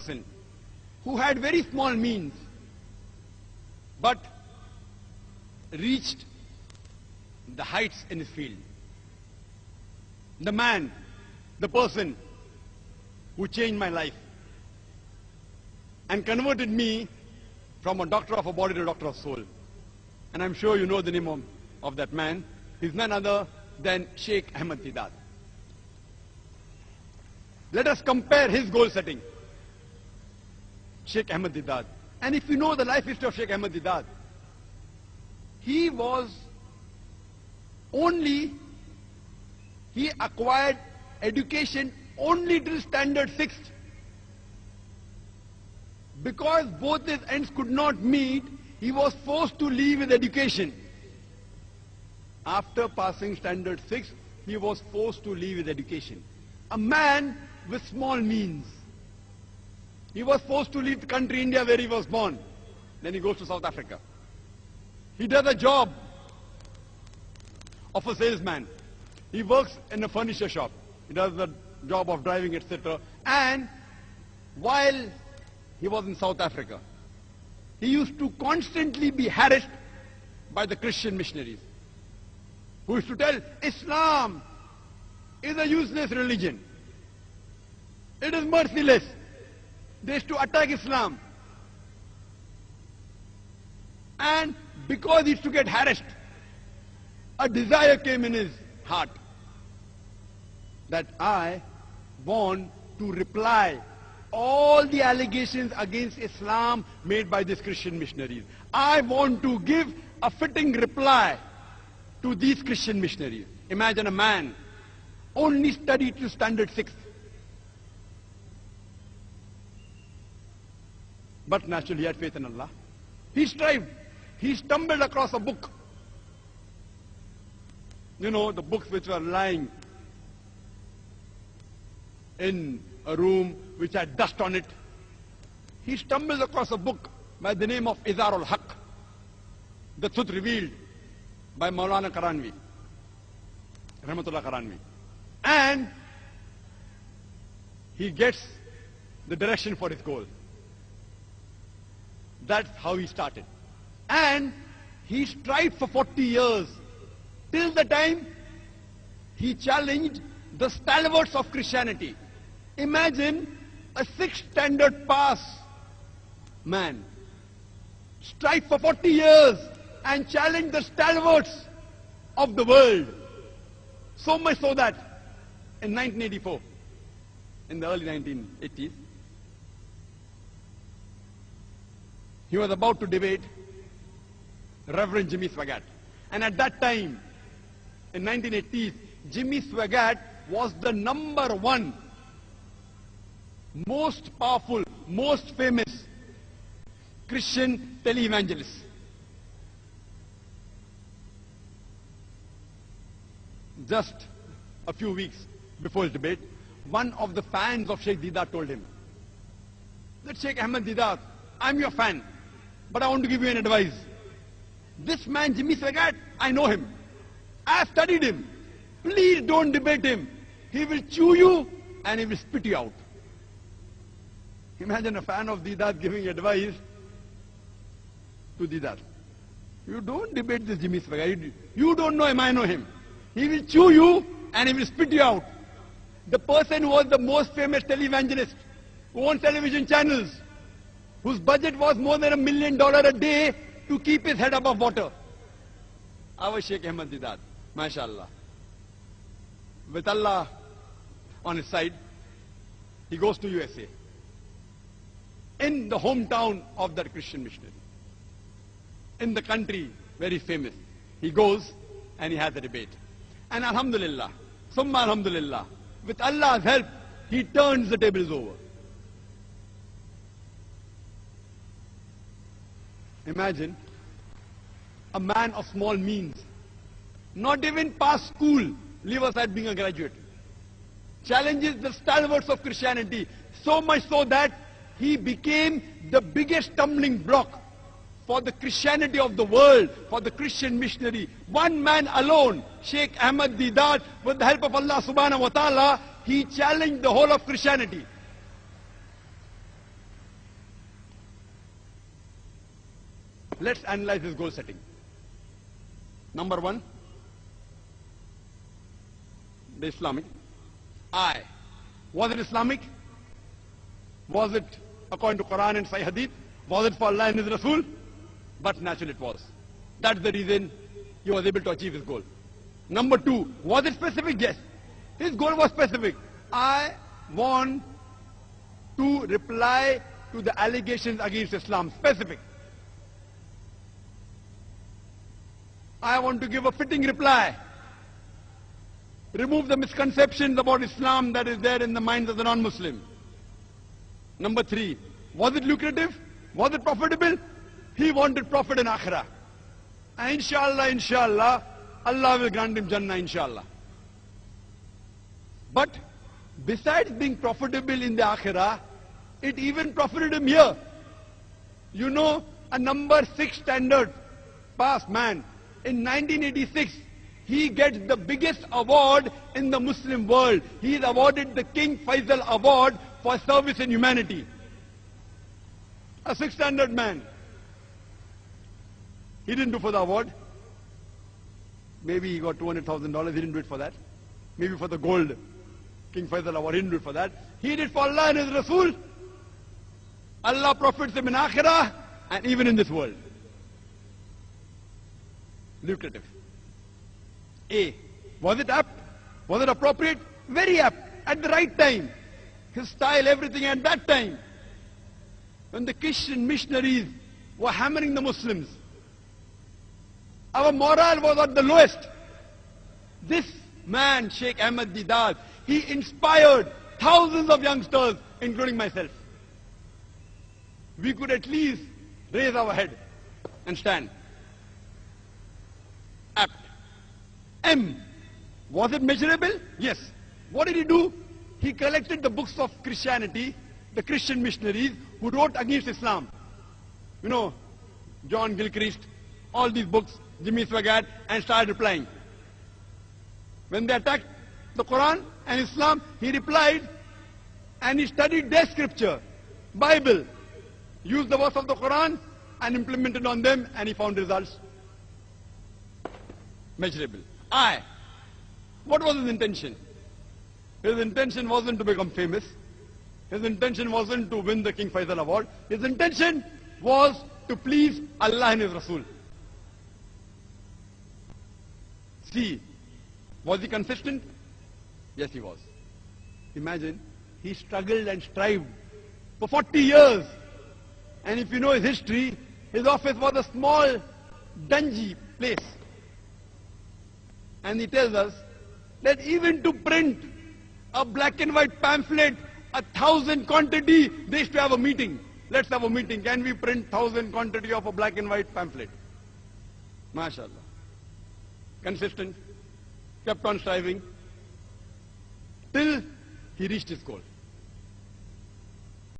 person who had very small means but reached the heights in his field. The man, the person who changed my life and converted me from a doctor of a body to a doctor of soul. And I'm sure you know the name of that man. He's none other than Sheikh Ahmad Deedat. Let us compare his goal setting. Sheikh Ahmad Deedat. And if you know the life history of Sheikh Ahmad Deedat, he acquired education only till standard 6th. Because both his ends could not meet, he was forced to leave his education. After passing standard 6, he was forced to leave his education. A man with small means. He was forced to leave the country India where he was born. Then he goes to South Africa. He does a job of a salesman. He works in a furniture shop. He does the job of driving, etc. And while he was in South Africa, he used to constantly be harassed by the Christian missionaries, who used to tell Islam is a useless religion. It is merciless. They used to attack Islam. And because he used to get harassed, a desire came in his heart that I want to reply all the allegations against Islam made by these Christian missionaries. I want to give a fitting reply to these Christian missionaries. Imagine a man only studied to standard 6th. But naturally he had faith in Allah. He strived. He stumbled across a book. You know, the books which were lying in a room which had dust on it. He stumbled across a book by the name of Izar al-Haq, the truth revealed by Maulana Karanvi, Rahmatullah Karanvi. And he gets the direction for his goal. That's how he started. And he strived for 40 years, till the time he challenged the stalwarts of Christianity. Imagine a 6th standard pass man strived for 40 years and challenged the stalwarts of the world. So much so that in 1984, in the early 1980s, he was about to debate Reverend Jimmy Swaggart. And at that time, in 1980s, Jimmy Swaggart was the #1 most powerful, most famous Christian televangelist. Just a few weeks before his debate, one of the fans of Sheikh Deedat told him that Sheikh Ahmad Deedat, I'm your fan, but I want to give you an advice. This man, Jimmy Swaggart, I know him. I have studied him. Please don't debate him. He will chew you and he will spit you out. Imagine a fan of Deedat giving advice to Deedat. You don't debate this Jimmy Swaggart. You don't know him, I know him. He will chew you and he will spit you out. The person who was the most famous televangelist, who owns television channels, whose budget was more than $1 million a day to keep his head above water. Our Sheikh Ahmad Deedat, mashallah. With Allah on his side, he goes to USA. In the hometown of that Christian missionary. In the country very famous. He goes and he has a debate. And alhamdulillah, summa alhamdulillah, with Allah's help, he turns the tables over. Imagine a man of small means, not even past school, leave aside being a graduate, challenges the stalwarts of Christianity, so much so that he became the biggest stumbling block for the Christianity of the world, for the Christian missionary. One man alone, Sheikh Ahmad Deedat, with the help of Allah subhanahu wa ta'ala, he challenged the whole of Christianity. let's analyze his goal setting. Number one, the Islamic. Was it Islamic? Was it according to Quran and Sahih Hadith? Was it for Allah and His Rasul? But naturally it was. That's the reason he was able to achieve his goal. Number two, was it specific? Yes. His goal was specific. I want to reply to the allegations against Islam. Specific. I want to give a fitting reply. Remove the misconceptions about Islam that is there in the minds of the non-Muslim. Number three, was it lucrative? Was it profitable? He wanted profit in Akhirah. And inshallah, Allah will grant him Jannah, inshallah. But besides being profitable in the Akhirah, it even profited him here. You know, a number 6 standard pass man, in 1986, he gets the biggest award in the Muslim world. He is awarded the King Faisal Award for service in humanity. A 6 standard man. He didn't do for the award. Maybe he got $200,000. He didn't do it for that. Maybe for the gold King Faisal Award. He didn't do it for that. He did for Allah and His Rasul. Allah profits him in Akhirah and even in this world. Lucrative. A. Was it apt? Was it appropriate? Very apt. At the right time. His style, everything at that time. When the Christian missionaries were hammering the Muslims, our morale was at the lowest. This man, Sheikh Ahmad Deedat, he inspired thousands of youngsters, including myself. We could at least raise our head and stand. Apt. M. Was it measurable? Yes. What did he do? He collected the books of Christianity, the Christian missionaries who wrote against Islam. You know, John Gilchrist, all these books, Jimmy Swaggart, and started replying. When they attacked the Quran and Islam, he replied and he studied their scripture, Bible, used the verse of the Quran and implemented on them, and he found results. Measurable. I. What was his intention? His intention wasn't to become famous. His intention wasn't to win the King Faisal Award. His intention was to please Allah and His Rasul. C. Was he consistent? Yes, he was. Imagine, he struggled and strived for 40 years. And if you know his history, his office was a small, dungy place. And he tells us that even to print a black and white pamphlet, 1,000 quantity, they used to have a meeting. Let's have a meeting. Can we print 1,000 quantity of a black and white pamphlet? MashaAllah. Consistent, kept on striving, till he reached his goal.